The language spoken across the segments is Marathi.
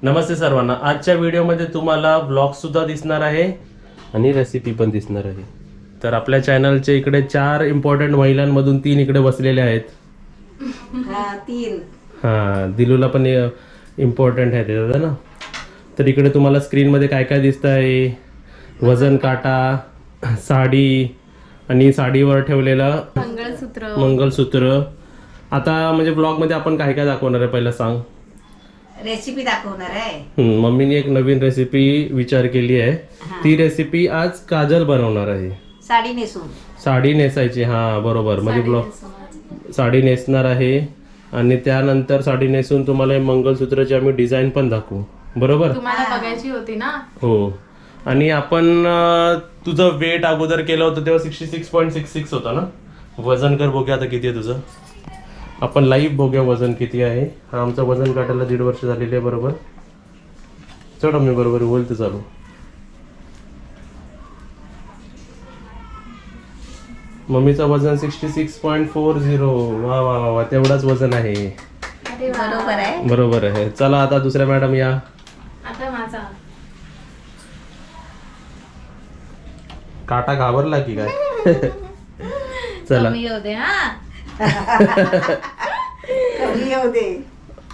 नमस्ते सर्वांना. आजच्या व्हिडिओमध्ये तुम्हाला ब्लॉग सुद्धा दिसणार आहे आणि रेसिपी पण दिसणार आहे. तर आपल्या चॅनलचे इकडे 4 इम्पॉर्टंट महिलांमधून 3 इकडे बसलेले आहेत. दिलूला पण इम्पॉर्टंट आहे त्याचं ना. तर इकडे तुम्हाला स्क्रीनमध्ये काय काय दिसतं आहे, वजन काटा, साडी आणि साडीवर ठेवलेलं मंगलसूत्र. आता म्हणजे ब्लॉगमध्ये आपण काय काय दाखवणार आहे पहिलं सांग. रेसिपी दाखवणार आहे. मम्मीने एक नवीन रेसिपी विचार केली आहे. ती रेसिपी आज काजल बनवणार आहे. साडी नेसून साडी नेसायची. हा बरोबर, म्हणजे ब्लॉग साडी नेसणार आहे आणि त्यानंतर साडी नेसून तुम्हाला हे मंगलसूत्राची आम्ही डिझाईन पण दाखवू. बरोबर, तुम्हाला बघायची होती ना. हो. आणि आपण तुझं वेट अगोदर केलं होतं तेव्हा 66.66 होतं ना. वजन कर बघूया आता किती आहे तुझं. आपण लाईव्ह बघूया वजन किती आहे. हा आमचं वजन काटायला 1.5 वर्ष झालेली आहे. बरोबर, चढ मी बरोबर होईल तर चालू. मम्मीचं वजन 66.40. वा वा वा वा, तेवढाच वजन आहे. बरोबर आहे. बरोबर आहे. चला आता दुसऱ्या मॅडम या. आता माझा काटा घाबरला की काय? चला, कमी होते हा. कमी येऊ दे.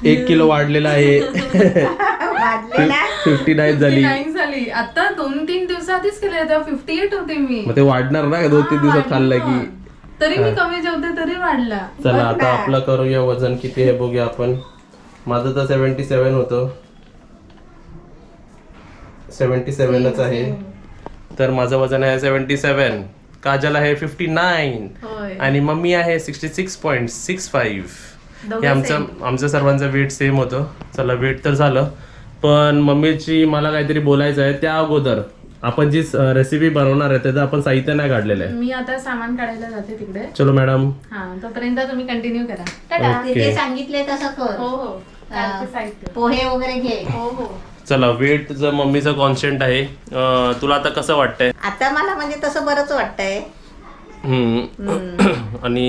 1 किलो वाढलेला आहे. वाढलेला 59 झाली. 59 झाली. आता 2-3 दिवसातच केले, तेव्हा 58 होते मी. मग ते वाढणार ना 2-3 दिवसात खाल्लं की. तरी मी कमी जेवते तरी वाढला. चला आता आपलं करूया वजन किती आहे बघूया आपण. माझं तर 77 होतं. 77च आहे. तर माझं वजन आहे 77. काजल आहे 59 होय. आणि मम्मी आहे 66.65. हे दोघं आमचं सर्वांचं वेट सेम होतं. चला वेट तर झालं, पण मम्मीची मला काहीतरी बोलायचं आहे. त्या अगोदर आपण जी रेसिपी बनवणार आहे त्याचं आपण साहित्य नाही काढलेलं आहे. मी आता सामान काढायला जाते तिकडे. चलो मॅडम. हा, तोपर्यंत तुम्ही कंटिन्यू करा. टाटा. ओके. ते सांगितले तसं कर. हो हो. काढते साहित्य. पोहे वगैरे घे. हो हो. चला, वेट जर मम्मीचं कॉन्स्टंट आहे. तुला आता कसं वाटतंय? आता मला म्हणजे तसं बरंच वाटतंय. आणि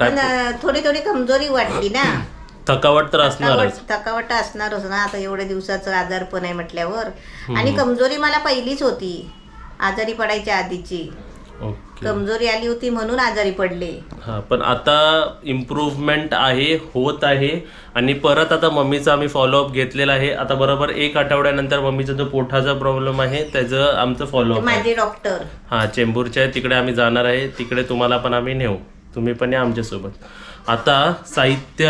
काय पण थोडी थोडी कमजोरी वाटली ना. थकावट तर असणारच. थकावट असणारच ना. आता एवढ्या दिवसाचं आजारपण आहे म्हटल्यावर. आणि कमजोरी मला पहिलीच होती, आजारी पडायच्या आधीची. ओके. कमजोरी आली होती म्हणून आजारी पडले. हा, पण आता इम्प्रूव्हमेंट आहे, होत आहे. आणि परत आता मम्मीचा आम्ही फॉलोअप घेतलेला आहे. आता बरोबर 1 आठवड्यानंतर मम्मीचा जो पोटाचा प्रॉब्लेम आहे त्याचं आमचं फॉलोअप आहे. माझे डॉक्टर हा चेंबूरचे आहे, तिकडे आम्ही जाणार आहे. तिकडे तुम्हाला पण आम्ही नेऊ, तुम्ही पण या आमच्यासोबत. आता साहित्य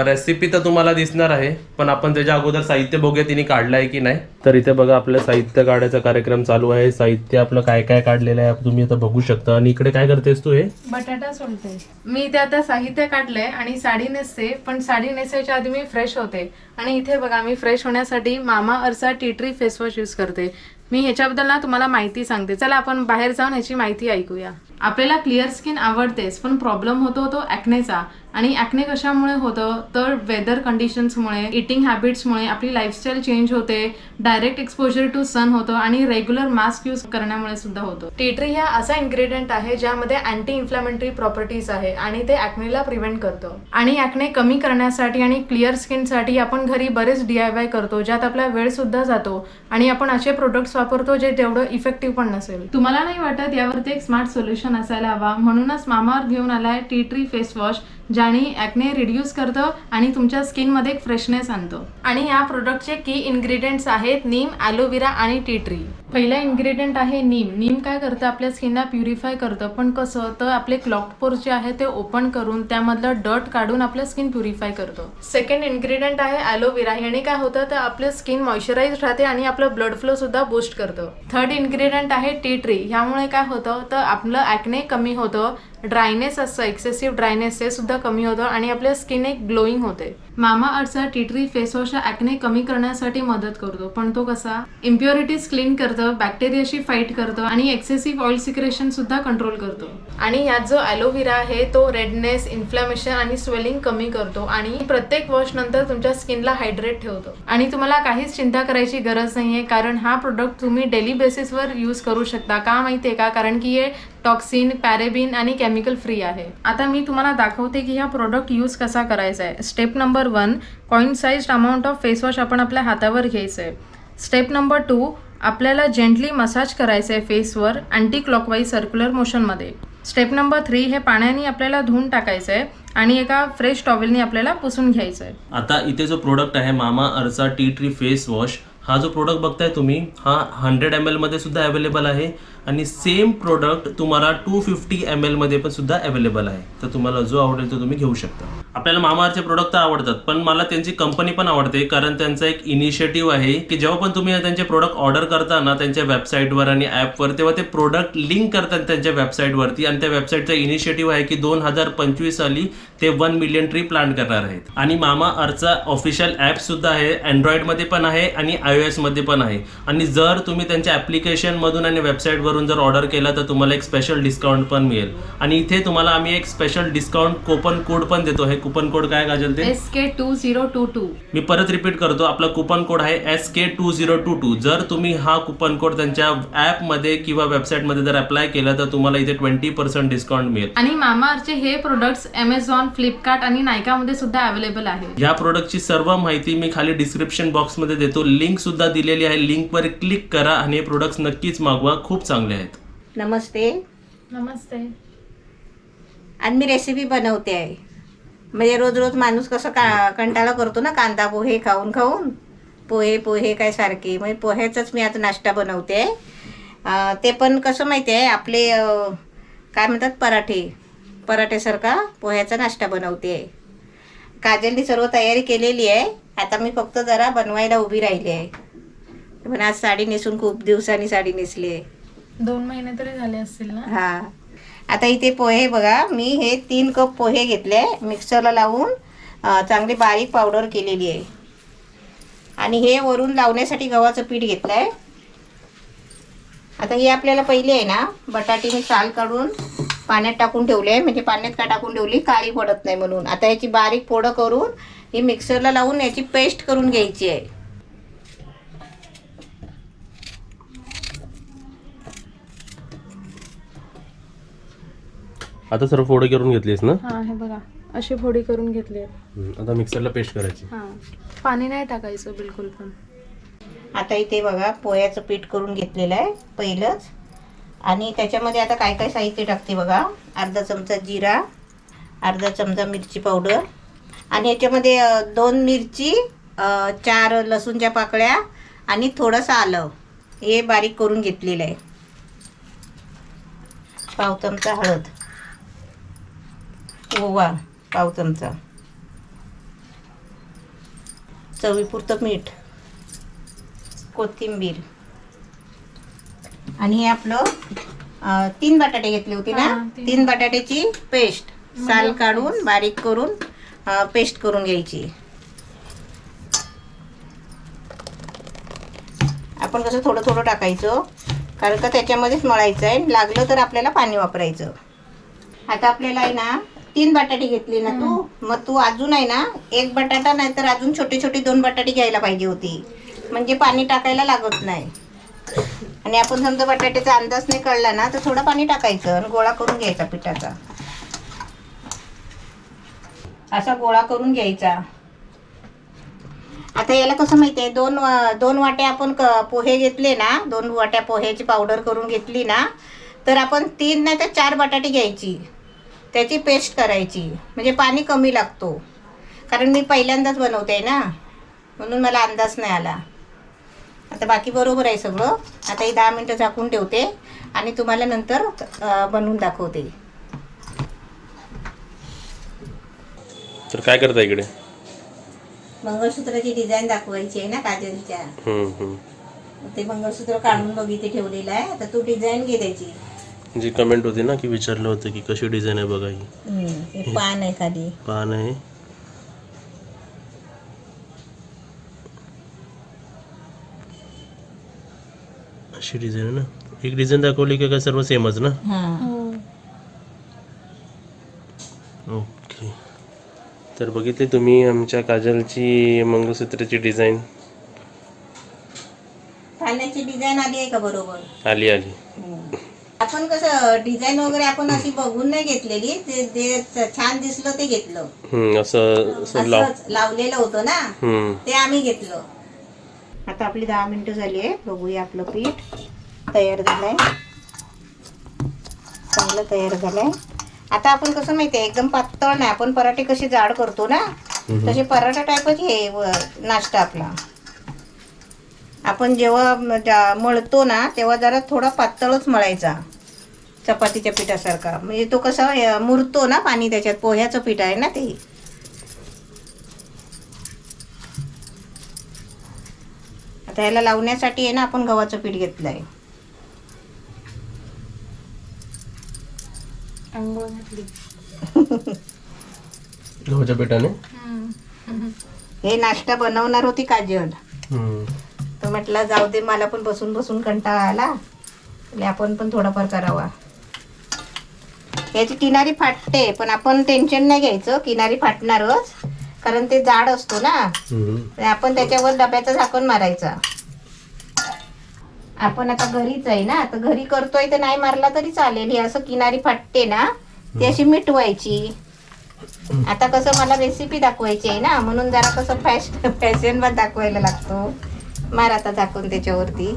रेसिपी तर तुम्हाला दिसणार आहे, पण आपण त्याच्या अगोदर साहित्य बघूया तिने काढलं आहे की नाही. तर इथे बघा आपलं साहित्य काढायचा कार्यक्रम चालू आहे. साहित्य आपलं काय काय काढलेलं आहे तुम्ही आता बघू शकता. आणि इकडे काय करतेस तू? हे बटाटा सोलते मी. इथे आता साहित्य काढलंय आणि साडी नेसते, पण साडी नेसायच्या आधी मी फ्रेश होते. आणि इथे बघा मी फ्रेश होण्यासाठी Mamaearth tea tree face wash use करते. मी ह्याच्याबद्दल ना तुम्हाला माहिती सांगते. चला आपण बाहेर जाऊन ह्याची माहिती ऐकूया. आपल्याला क्लिअर स्किन आवडतेच, पण प्रॉब्लेम होतो तो ॲक्नेचा. आणि ॲक्ने कशामुळे होतं तर वेदर कंडिशन्समुळे, इटिंग हॅबिट्समुळे आपली लाईफस्टाईल चेंज होते, डायरेक्ट एक्सपोजर टू सन होतं आणि रेग्युलर मास्क यूज करण्यामुळे सुद्धा होतो. टी ट्री हा असा इन्ग्रेडियंट आहे ज्यामध्ये अँटी इन्फ्लॅमेटरी प्रॉपर्टीज आहे आणि ते ॲक्नेला प्रिव्हेंट करतो. आणि ॲक्ने कमी करण्यासाठी आणि क्लिअर स्किनसाठी आपण घरी बरेच DIY करतो, ज्यात आपला वेळ सुद्धा जातो. आणि आपण असे प्रोडक्ट्स वापरतो जे तेवढं इफेक्टिव्ह पण नसेल. तुम्हाला नाही वाटत यावरती एक स्मार्ट सोल्युशन असायला हवा, म्हणूनच मामाअर्थ घेऊन आलाय टी ट्री फेस वॉश, ज्याने ॲक्ने रिड्यूस करतं आणि तुमच्या स्किनमध्ये एक फ्रेशनेस आणतो. आणि या प्रोडक्टचे की इन्ग्रेडियंट्स आहेत नीम, ॲलोवेरा आणि टी ट्री. पहिला इन्ग्रेडियंट आहे नीम. नीम काय करतं, आपल्या स्किनला प्युरिफाय करतं. पण कसं तर आपले क्लॉग्ड पोर्स जे आहे ते ओपन करून त्यामधलं डर्ट काढून आपलं स्किन प्युरिफाय करतो. सेकंड इन्ग्रेडियंट आहे ॲलोवेरा. ह्याने काय होतं तर आपलं स्किन मॉइश्चराइज राहते आणि आपलं ब्लड फ्लो सुद्धा बूस्ट करतं. थर्ड इन्ग्रेडियंट आहे टी ट्री. ह्यामुळे काय होतं तर आपलं ॲक्ने कमी होतं, ड्रायनेस असतं, एक्सेसिव्ह ड्रायनेस ते सुद्धा कमी होतं आणि आपल्या स्किन एक ग्लोईंग होते. मामाअर्थचा tea tree face wash acne कमी करण्यासाठी मदत करतो. पण तो कसा, इम्प्युरिटीज क्लीन करतं, बॅक्टेरियाशी फाईट करतं आणि एक्सेसिव्ह ऑइल सिक्रेशन सुद्धा कंट्रोल करतो. आणि यात जो ॲलोवेरा आहे तो रेडनेस, इन्फ्लॅमेशन आणि स्वेलिंग कमी करतो आणि प्रत्येक वॉश नंतर तुमच्या स्किनला हायड्रेट ठेवतो. आणि तुम्हाला काहीच चिंता करायची गरज नाहीये, कारण हा प्रोडक्ट तुम्ही डेली बेसिसवर यूज करू शकता. का माहितीये का, कारण की हे टॉक्सिन, पॅरेबिन आणि केमिकल फ्री आहे. आता मी तुम्हाला दाखवते की हा प्रोडक्ट यूज कसा करायचा आहे. Step number 1, coin sized amount of face wash आपण आपल्या हातावर घ्यायचं आहे. स्टेप नंबर 2, आपल्याला जेंटली मसाज करायचं आहे फेसवर अँटी क्लॉकवाईज सर्क्युलर मोशनमध्ये. स्टेप नंबर 3, हे पाण्याने आपल्याला धुवून टाकायचं आहे आणि एका फ्रेश टॉवेलनी आपल्याला पुसून घ्यायचं आहे. आता इथे जो प्रोडक्ट आहे मामा अर्चा टी ट्री फेस वॉश, हा जो प्रोडक्ट बघताय तुम्ही हा 100 ml मध्ये सुद्धा अवेलेबल आहे आणि सेम प्रोडक्ट तुम्हाला 250 ml मध्ये पण सुद्धा अवेलेबल आहे. तर तुम्हाला जो आवडेल तो तुम्ही घेऊ शकता. आपल्याला मामाअर्थचे प्रोडक्ट तर आवडतात, पण मला त्यांची कंपनी पण आवडते, कारण त्यांचा एक इनिशिएटिव्ह आहे की जेव्हा पण तुम्ही त्यांचे प्रोडक्ट ऑर्डर करता ना त्यांच्या वेबसाईटवर आणि ॲपवर, तेव्हा ते प्रोडक्ट लिंक करतात त्यांच्या वेबसाईटवरती आणि त्या वेबसाईटचा इनिशिएटिव्ह आहे की 2025 साली ते 1 मिलियन ट्री प्लांट करणार आहेत. आणि मामा अर्थचा ऑफिशियल ॲप सुद्धा आहे, अँड्रॉइडमध्ये पण आहे आणि iOS मध्ये पण आहे. आणि जर तुम्ही त्यांच्या ॲप्लिकेशनमधून आणि वेबसाईटवरून जर ऑर्डर केला तर तुम्हाला एक स्पेशल डिस्काउंट पण मिळेल. आणि इथे तुम्हाला आम्ही एक स्पेशल डिस्काउंट कोपन कोड पण देतो. हे कुपन कोड काय काजल ते SK2022. मी परत रिपीट करतो, आपला कुपन कोड आहे SK2022. जर तुम्ही हा कुपन कोड त्यांच्या ॲपमध्ये किंवा वेबसाईटमध्ये जर अप्लाय केला तर तुम्हाला इथे 20% डिस्काउंट मिळेल. आणि मामाअर्थचे हे प्रोडक्ट्स Amazon, फ्लिपकार्ट आणि नायकामध्ये सुद्धा अवेलेबल आहे. या प्रोडक्टची सर्व माहिती मी खाली डिस्क्रिप्शन बॉक्समध्ये देतो, लिंक सुद्धा दिलेली आहे. लिंकवर क्लिक करा आणि हे प्रोडक्ट्स नक्कीच मागवा, खूप चांगले आहेत. नमस्ते. नमस्ते. आज मी रेसिपी बनवते आहे. म्हणजे रोज रोज माणूस कसं कंटाळा करतो ना कांदा पोहे खाऊन खाऊन, पोहे काय सारखे. म्हणजे पोह्याचाच मी आता नाश्ता बनवते. ते पण कसं माहिती आहे, आपले काय म्हणतात पराठेसारखा पोह्याचा नाश्ता बनवते आहे. काजलनी सर्व तयारी केलेली आहे, आता मी फक्त जरा बनवायला उभी राहिली आहे. पण आज साडी नेसून खूप दिवसांनी साडी नेसली आहे. 2 महिने तरी झाले असतील ना. हा, आता इथे पोहे बघा, मी हे 3 कप पोहे घेतले, मिक्सरला लावून चांगली बारीक पावडर केलेली आहे. आणि हे वरून लावण्यासाठी गव्हाचं पीठ घेतलं आहे. आता हे आपल्याला पहिले आहे ना बटाटे मी साल काढून पाण्यात टाकून ठेवले, म्हणजे पाण्यात का टाकून ठेवली, काळी पडत नाही म्हणून. आता याची बारीक फोडं करून ही मिक्सरला लावून याची पेस्ट करून घ्यायची आहे. आता सर्व फोडी करून घेतलीस ना. हा, हे बघा अशी फोडी करून घेतली. आता मिक्सरला पेस्ट करायची. हा, पाणी नाही टाकायचं बिलकुल पण. आता इथे बघा पोह्याचं पीठ करून घेतलेलं आहे पहिलंच. आणि त्याच्यामध्ये आता काय काय साहित्य टाकते बघा. अर्धा चमचा जिरा, अर्धा चमचा मिरची पावडर, आणि याच्यामध्ये 2 मिरची, 4 लसूणच्या पाकळ्या आणि थोडंसं आलं हे बारीक करून घेतलेलं आहे. पाव चमचा हळद, ओवा पाव चमचा, चवीपुरतं मीठ, कोथिंबीर. आणि हे आपलं 3 बटाटे घेतले होते ना, 3 बटाट्याची पेस्ट साल काढून बारीक करून पेस्ट करून घ्यायची. आपण कसं थोडं थोडं टाकायचं, कारण का त्याच्यामध्येच मळायचं आहे. लागलं तर आपल्याला पाणी वापरायचं. आता आपल्याला आहे ना 3 बटाटे घेतली ना तू, मग तू अजून आहे ना 1 बटाटा नाही तर अजून छोटे छोटे 2 बटाटे घ्यायला पाहिजे होती, म्हणजे पाणी टाकायला लागत नाही. आणि आपण समजा बटाट्याचा अंदाज नाही कळला ना तर थोडं पाणी टाकायचं आणि गोळा करून घ्यायचा पिठाचा. असा गोळा करून घ्यायचा. आता याला कसं माहिती आहे, 2 वाट्या आपण पोहे घेतले ना, 2 वाट्या पोह्याची पावडर करून घेतली ना, तर आपण 3 नाही तर 4 बटाटे घ्यायची, त्याची पेस्ट करायची, म्हणजे पाणी कमी लागतो. कारण मी पहिल्यांदाच बनवते ना, म्हणून मला अंदाज नाही आला. आता बाकी बरोबर आहे सगळं. आता ही 10 मिनटं झाकून ठेवते आणि तुम्हाला नंतर बनवून दाखवते. तर काय करता इकडे? मंगळसूत्राची डिझाईन दाखवायची आहे ना काजलच्या. ते मंगळसूत्र काढून बघ इथे ठेवलेलं आहे. आता तू डिझाईन घे त्याची. जी कमेंट होती ना की विचारलं होतं की कशी डिझाईन आहे बघा. ही हे पान आहे, खाली पान आहे. अशी डिझाईन आहे ना. एक डिझाईन दाखवली की काय सर्व सेमच ना. ओके, तर बघितले तुम्ही आमच्या काजलची मंगळसूत्राची डिझाईन. पाण्याची डिझाईन आली आहे का बरोबर? आली. आपण कसं डिझाईन वगैरे आपण अशी बघून नाही घेतलेली, ते छान दिसलं ते घेतलं. असं असंच लावलेलं होतं ना, हम्म. ते आम्ही घेतलं. आता आपली 10 मिनिटं झाली आहे. बघूया आपलं पीठ तयार झालंय, चांगलं तयार झालंय. आता आपण कसं माहितीये, एकदम पातळ नाही, आपण पराठे कसे जाड करतो ना, तसे पराठा टाईपच हे नाश्ता आपला. आपण जेव्हा मळतो ना तेव्हा जरा थोडा पातळच मळायचा, चपातीच्या पिठासारखा. म्हणजे तो कसा मुरतो ना पाणी त्याच्यात, पोह्याचं पीठ आहे ना ते. आता ह्याला लावण्यासाठी आहे ना आपण गव्हाचं पीठ घेतलंय. गव्हाच्या पिठाने हे नाश्ता बनवणार होती काजल, हम्म. तर म्हटलं जाऊ दे, मला पण बसून बसून कंटाळा आला, म्हणजे आपण पण थोडाफार करावा. याची किनारी फाटते, पण आपण टेन्शन नाही घ्यायचं, किनारी फाटणारच, कारण ते जाड असतो ना. हम्म. आपण त्याच्यावर डब्याचं झाकण मारायचा. आपण आता घरीच आहे ना, तर घरी करतोय तर नाही मारला तरी चालेल. हे असं किनारी फाटते ना, ती अशी मिटवायची. आता कसं मला रेसिपी दाखवायची आहे ना, म्हणून जरा कसं फॅशन वर दाखवायला लागतो. मार आता झाकून त्याच्यावरती.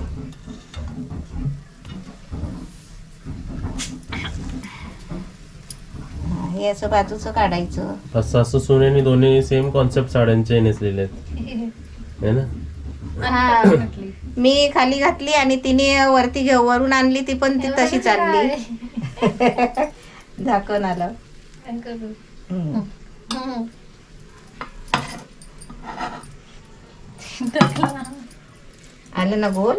हे असं बाजूचं काढायचं. असं सोन्याने दोन्ही सेम कॉन्सेप्ट साड्यांचे नेसलेले आहेत है ना. हा, मी खाली घातली आणि तिने वरती वरून आणली, ती पण ती तशीच आणली. झाकण आलं. हम्म. आलं ना गोल.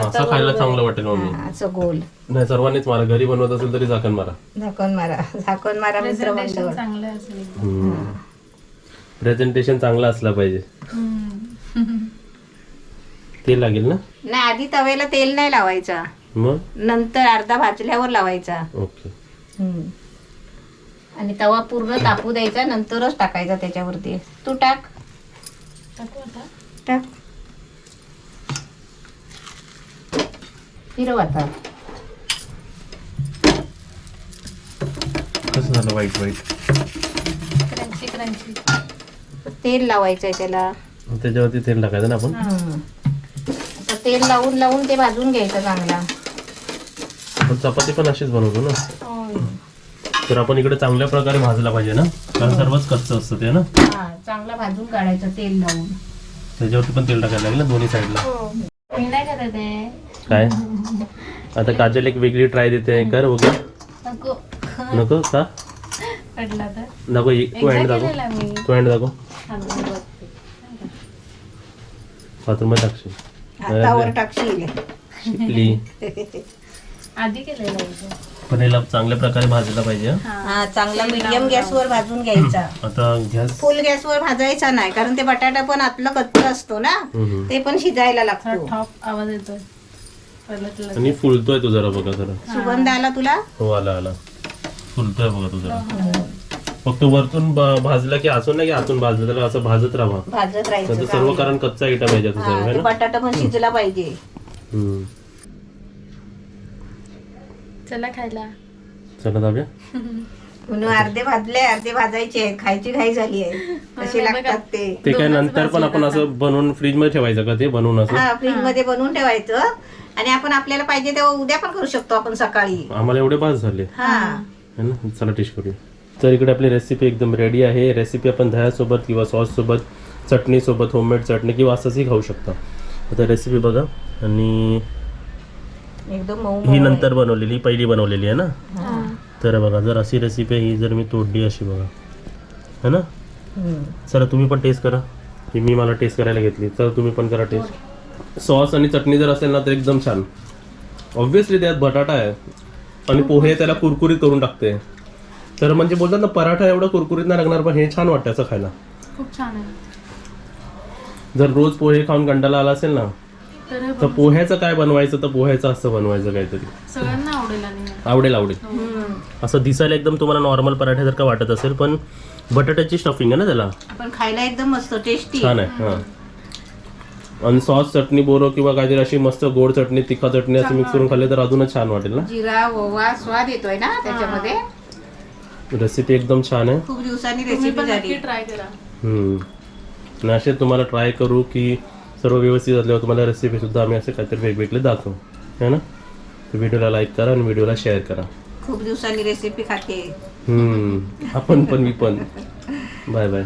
असं खायला चांगलं वाटेल मम्मी. हा, असं गोल. नाही, सर्वांनीच मारा, घरी बनवत असेल तरी झाकण मारा. झाकण मारा, झाकण मारा मित्र मंडळ. चांगलं असेल. प्रेझेंटेशन चांगला असला पाहिजे. तेल लागेल ना. नाही, आधी तव्याला तेल नाही लावायचा, मग नंतर अर्धा भाजल्यावर लावायचा. ओके. आणि तवा पूर्ण तापू द्यायचा, नंतरच टाकायचा त्याच्यावरती. तू टाक टाक. फिरव आता. कसं झालं वाईट वाईट. Crunchy crunchy. तेल लावायचंय त्याला. त्याच्यावरती तेल टाकायचं ना आपण. आता तेल लावून लावून ते भाजून घ्यायचं चांगला. आपण चपाती पण अशीच बनवतो ना, तर आपण इकडे चांगल्या प्रकारे भाजला पाहिजे ना, कारण सर्वच कच्चं असतं ते ना. हा, चांगला भाजून काढायचं तेल लावून. त्याच्यावरती पण तेल टाकायला लागेल ना दोन्ही साईडला. मी नाही करत आहे. काय आता काजल एक वेगळी ट्राय देते, कर बघू. नको नको का पडला तर. नको, तू हँड दाखव, मी तू हँड दाखव. बाथरूम टाकशील, हातावर टाकशील. शिकली. आधी केलेलं होतं. पण याला चांगल्या प्रकारे भाजला पाहिजे हा. हा, चांगला मीडियम गॅसवर भाजून घ्यायचा. आता गॅस फुल गॅसवर भाजायचा नाही, कारण ते बटाटा पण आतलं कच्चं असतो ना, ते पण शिजायला लागतो. टॉप आवाज येतोय. आणि फुलतोय तू जरा बघा जरा. सुगंध आला तुला. हो, आला आला, फुलतोय बघा तू जरा. फक्त वरतून भाजला की असून नाही की आतून भाजलं, त्याला असं भाजत राहा. भाजत राहायचं तर सर्व कारण कच्चा आयटम आहे त्याचं सर्व, है ना. बटाटा पण शिजला पाहिजे. हम्म. चला खायला. चला जाऊया. म्हणून अर्धे भाजले, अर्धे भाजायचे. खायची घाई झाली आहे, कसे लागतात ते. ते काय नंतर पण आपण असं बनवून फ्रीज मध्ये ठेवायचं का ते बनवून असं. हा, फ्रीज मध्ये बनवून ठेवायचं, आणि आपण आपल्याला पाहिजे तेव्हा उद्या पण करू शकतो आपण सकाळी. आम्हाला एवढे भाज झाले, हा, है ना. चला टेस्ट करूया. तर इकडे आपली रेसिपी एकदम रेडी आहे. रेसिपी आपण दह्यासोबत किंवा सॉससोबत, चटणीसोबत, होममेड चटणी किंवा असंही खाऊ शकता. आता रेसिपी बघा. आणि एकदम मऊ ही नंतर बनवलेली, पहिली बनवलेली आहे ना. हा. तर बघा, जर अशी रेसिपी ही जर मी तोडली अशी बघा, है ना. चला तुम्ही पण टेस्ट करा. ही मी मला टेस्ट करायला घेतली, तर तुम्ही पण करा टेस्ट. सॉस आणि चटणी जर असेल ना तर एकदम छान. ऑब्व्हियसली त्यात बटाटा आहे आणि पोहे त्याला कुरकुरीत करून टाकते. तर म्हणजे बोलतात ना, पराठा एवढा कुरकुरीत नाही लागणार, पण हे छान वाटतं असं खायला. खूप छान आहे. जर रोज पोहे खाऊन कंटाळा आला असेल ना, तर पोह्याचं काय बनवायचं, तर पोह्याचं असं बनवायचं काहीतरी. सगळ्यांना आवडेल. आणि आवडेल आवडेल. असं दिसायला एकदम तुम्हाला नॉर्मल पराठ्यासारखं वाटत असेल, पण बटाट्याची स्टफिंग आहे ना त्याला. पण खायला एकदम मस्त टेस्टी. छान आहे. हा, आणि सॉस चटणी बोरो किंवा काहीतरी अशी मस्त गोड चटणी तिखट चटणी असं मिक्स करून खाल्ले तर अजूनच छान वाटेल ना. जिरा ओवा स्वाद येतोय ना त्याच्यामध्ये. रेसिपी एकदम छान आहे. खूप दिवसांनी तुम्ही रेसिपी पण झाली. नक्की ट्राय करा. आणि असे तुम्हाला ट्राय करू की सर्व व्यवस्थित असल्यावर तुम्हाला रेसिपी सुद्धा आम्ही असे काहीतरी वेगवेगळे दाखवू है ना. तर व्हिडिओला लाईक करा आणि व्हिडिओला शेअर करा. खूप दिवसांनी रेसिपी खाते. आपण पण मी पण. Bye bye.